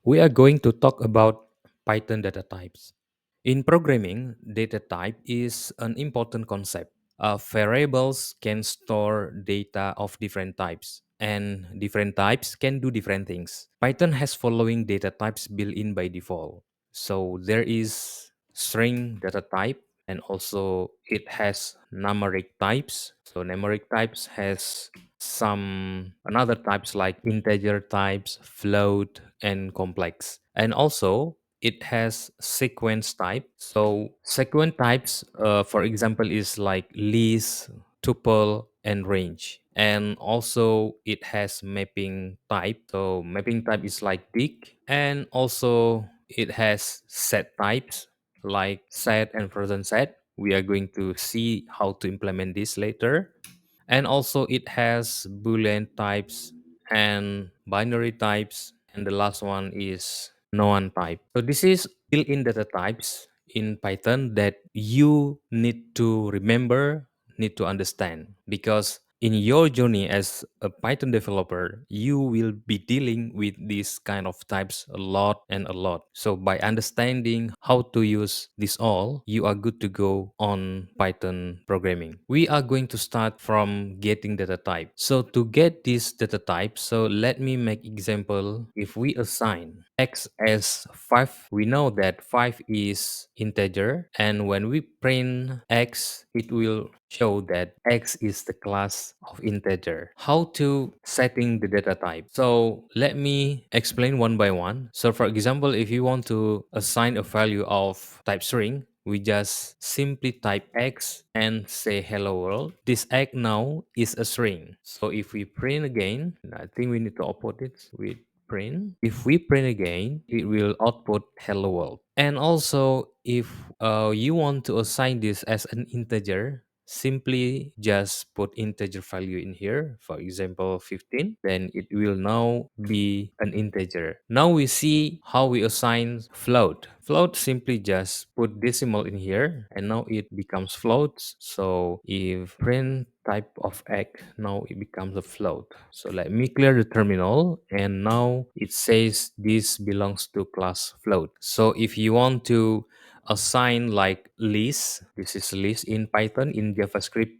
We are going to talk about Python data types. In programming, data type is an important concept. Variables can store data of different types, and different types can do different things. Python has following data types built in by default. So there is string data type, and also it has numeric types. So numeric types has some another types like integer types, float, and complex. And also it has sequence type. So sequence types, for example, is like list, tuple, and range. And also it has mapping type. So mapping type is like dig. And also it has set types like set and frozen set. We are going to see how to implement this later. And also it has boolean types and binary types, and the last one is no type. So this is built-in data types in Python that you need to remember, need to understand, because in your journey as a Python developer, you will be dealing with these kind of types a lot and a lot. So by understanding how to use this all, you are good to go on Python programming. We are going to start from getting data type. So to get this data type, so let me make example. If we assign x as 5, we know that 5 is integer, and when we print x, it will show that x is the class of integer. How to setting the data type? So let me explain one by one. So for example, if you want to assign a value of type string, we just simply type x and say hello world. This x now is a string. So if we print again, I think we need to output it with print. If we print again, it will output hello world. And also, if you want to assign this as an integer, simply just put integer value in here, for example 15, then it will now be an integer. Now we see how we assign float. Float, simply just put decimal in here, and now it becomes floats. So if print type of egg, now it becomes a float. So let me clear the terminal, and now it says this belongs to class float. So if you want to assign like list, this is list in Python. In JavaScript,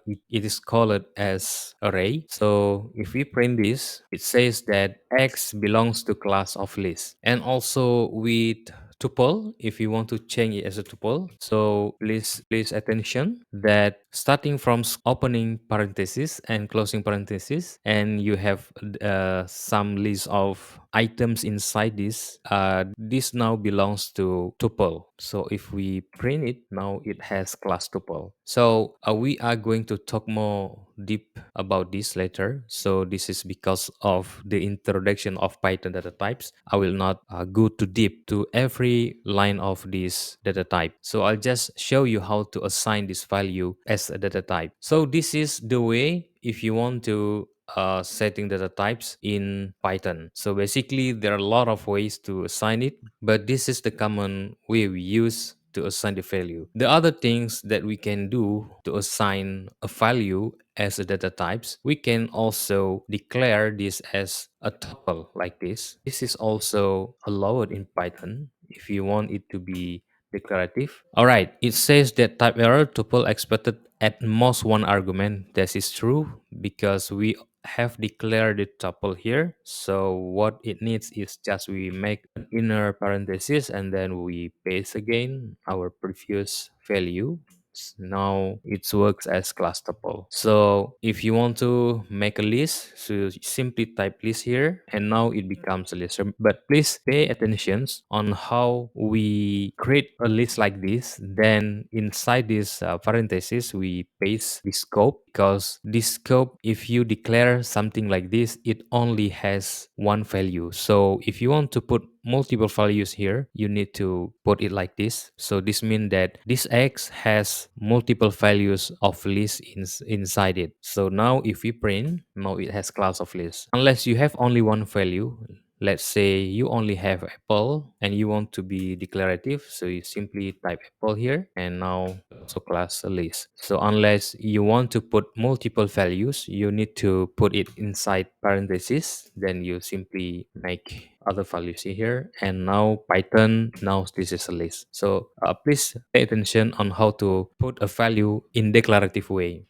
it is called as array. So if we print this, it says that x belongs to class of list. And also with tuple, if you want to change it as a tuple, so please attention that starting from opening parenthesis and closing parenthesis, and you have some list of items inside this, this now belongs to tuple. So if we print it, now it has class tuple. So we are going to talk more deep about this later. So this is because of the introduction of Python data types. I will not go too deep to every line of this data type. So I'll just show you how to assign this value as a data type. So this is the way if you want to setting data types in Python. So basically, there are a lot of ways to assign it, but this is the common way we use to assign the value. The other things that we can do to assign a value as a data types, we can also declare this as a tuple like this. This is also allowed in Python if you want it to be declarative. All right, it says that type error tuple expected at most one argument. That is true because we have declared the tuple here. So what it needs is just we make an inner parenthesis and then we paste again our previous value. Now it works as class tuple. So if you want to make a list, so you simply type list here, and now it becomes a list. But please pay attention on how we create a list like this. Then inside this parenthesis, we paste the scope, because this scope, if you declare something like this, it only has one value. So if you want to put multiple values here, you need to put it like this. So this means that this x has multiple values of list inside it. So now if we print, now it has class of list. Unless you have only one value, Let's say you only have apple and you want to be declarative, so you simply type apple here and now also class a list. So unless you want to put multiple values, you need to put it inside parentheses, then you simply make other values here, and now Python, now this is a list. So please pay attention on how to put a value in declarative way.